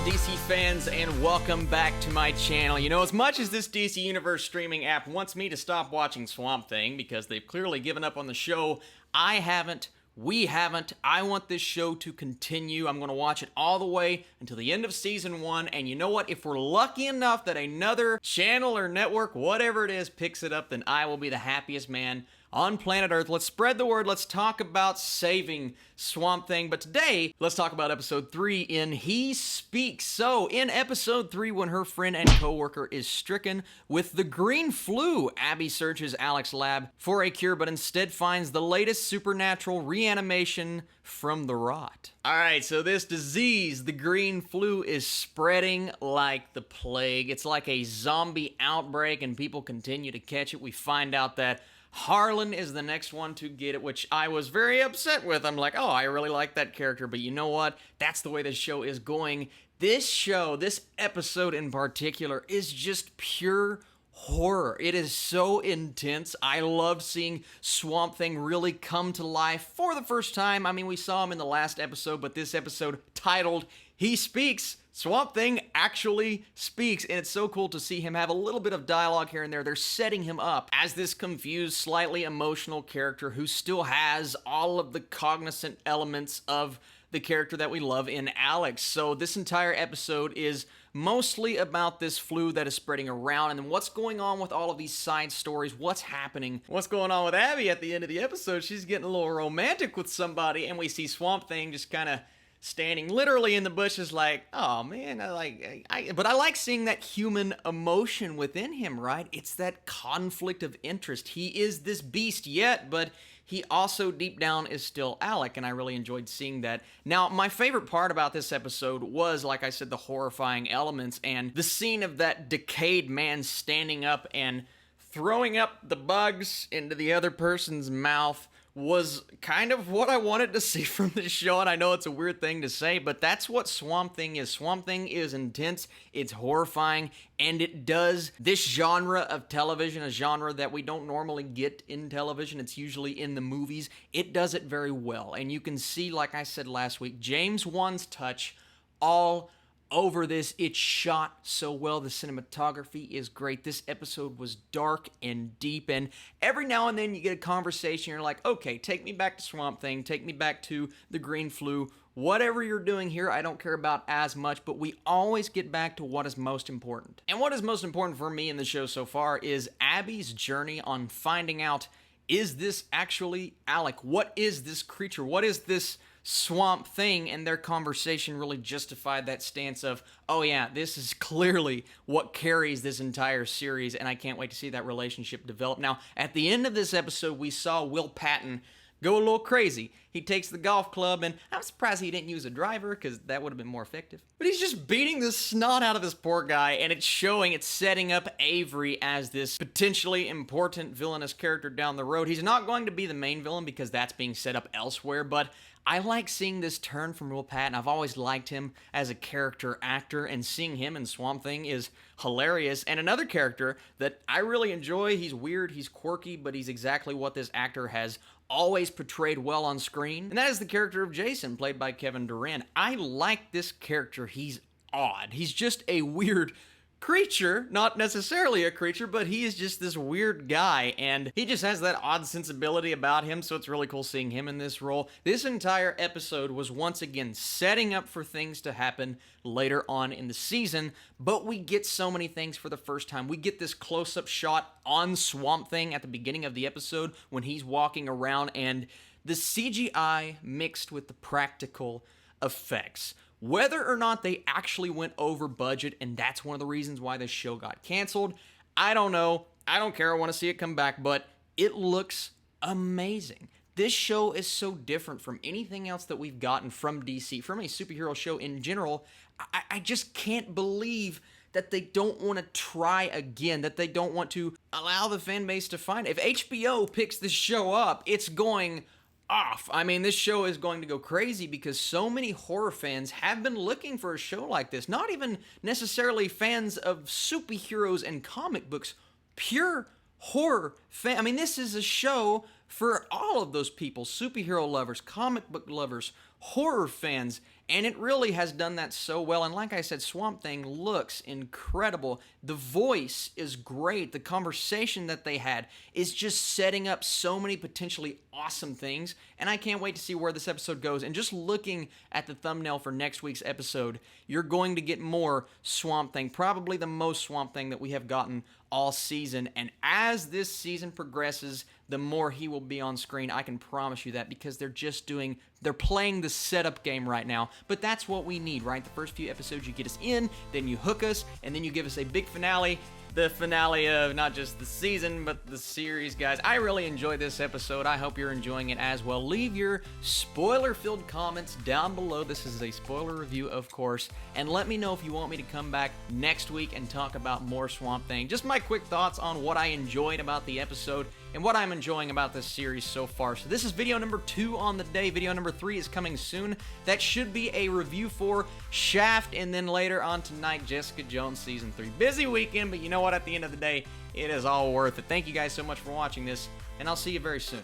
DC fans, and welcome back to my channel. You know, as much as this DC Universe streaming app wants me to stop watching Swamp Thing because they've clearly given up on the show, I haven't. We haven't. I want this show to continue. I'm going to watch it all the way until the end of season 1. And you know what? If we're lucky enough that another channel or network, whatever it is, picks it up, then I will be the happiest man on planet Earth. Let's spread the word. Let's talk about saving Swamp Thing. But today, let's talk about episode 3 in He Speaks. So, in episode 3, when her friend and co-worker is stricken with the green flu, Abby searches Alex's lab for a cure, but instead finds the latest supernatural reanimation from the rot. Alright, so this disease, the green flu, is spreading like the plague. It's like a zombie outbreak, and people continue to catch it. We find out that Harlan is the next one to get it, which I was very upset with. I'm like, oh, I really like that character, but you know what? That's the way this show is going. This show, this episode in particular, is just pure horror. It is so intense. I love seeing Swamp Thing really come to life for the first time. I mean, we saw him in the last episode, but this episode titled He Speaks, Swamp Thing actually speaks, and it's so cool to see him have a little bit of dialogue here and there. They're setting him up as this confused, slightly emotional character who still has all of the cognizant elements of the character that we love in Alex. So this entire episode is mostly about this flu that is spreading around, and then what's going on with all of these side stories, what's happening, what's going on with Abby at the end of the episode. She's getting a little romantic with somebody, and we see Swamp Thing just kind of standing literally in the bushes like, oh man, but I like seeing that human emotion within him, right? It's that conflict of interest. He is this beast yet, but he also deep down is still Alec, and I really enjoyed seeing that. Now, my favorite part about this episode was, like I said, the horrifying elements and the scene of that decayed man standing up and throwing up the bugs into the other person's mouth was kind of what I wanted to see from this show, and I know it's a weird thing to say, but that's what Swamp Thing is. Swamp Thing is intense, it's horrifying, and it does this genre of television, a genre that we don't normally get in television. It's usually in the movies. It does it very well, and you can see, like I said last week, James Wan's touch all over this. It's shot so well. The cinematography is great. This episode was dark and deep, and every now and then you get a conversation. You're like, okay, take me back to Swamp Thing, take me back to the green flu. Whatever you're doing here, I don't care about as much, but we always get back to what is most important. And what is most important for me in the show so far is Abby's journey on finding out, is this actually Alec? What is this creature? What is this Swamp Thing? And their conversation really justified that stance of, oh yeah, this is clearly what carries this entire series, and I can't wait to see that relationship develop. Now, at the end of this episode, we saw Will Patton go a little crazy. He takes the golf club, and I'm surprised he didn't use a driver, because that would have been more effective. But he's just beating the snot out of this poor guy, and it's showing, it's setting up Avery as this potentially important villainous character down the road. He's not going to be the main villain, because that's being set up elsewhere, but I like seeing this turn from Will Patton. I've always liked him as a character actor, and seeing him in Swamp Thing is hilarious. And another character that I really enjoy, he's weird, he's quirky, but he's exactly what this actor has always portrayed well on screen, and that is the character of Jason, played by Kevin Durant. I like this character. He's odd. He's just a weird creature, not necessarily a creature, but he is just this weird guy, and he just has that odd sensibility about him, so it's really cool seeing him in this role. This entire episode was once again setting up for things to happen later on in the season, but we get so many things for the first time. We get this close-up shot on Swamp Thing at the beginning of the episode when he's walking around, and the CGI mixed with the practical effects. Whether or not they actually went over budget, and that's one of the reasons why this show got canceled, I don't know. I don't care. I want to see it come back, but it looks amazing. This show is so different from anything else that we've gotten from DC, from a superhero show in general. I just can't believe that they don't want to try again, that they don't want to allow the fan base to find it. If HBO picks this show up, it's going off. I mean, this show is going to go crazy because so many horror fans have been looking for a show like this. Not even necessarily fans of superheroes and comic books, pure horror fan. I mean, this is a show for all of those people, superhero lovers, comic book lovers, horror fans, And it really has done that so well. And like I said, Swamp Thing looks incredible. The voice is great. The conversation that they had is just setting up so many potentially awesome things. And I can't wait to see where this episode goes. And just looking at the thumbnail for next week's episode, you're going to get more Swamp Thing. Probably the most Swamp Thing that we have gotten all season. And as this season progresses, the more he will be on screen. I can promise you that, because they're playing the setup game right now. But that's what we need, right? The first few episodes, you get us in, then you hook us, and then you give us a big finale. The finale of not just the season, but the series, guys. I really enjoyed this episode. I hope you're enjoying it as well. Leave your spoiler-filled comments down below. This is a spoiler review, of course. And let me know if you want me to come back next week and talk about more Swamp Thing. Just my quick thoughts on what I enjoyed about the episode and what I'm enjoying about this series so far. So this is video number 2 on the day. Video number 3 is coming soon. That should be a review for Shaft, and then later on tonight, Jessica Jones Season 3. Busy weekend, but you know what? At the end of the day, it is all worth it. Thank you guys so much for watching this, and I'll see you very soon.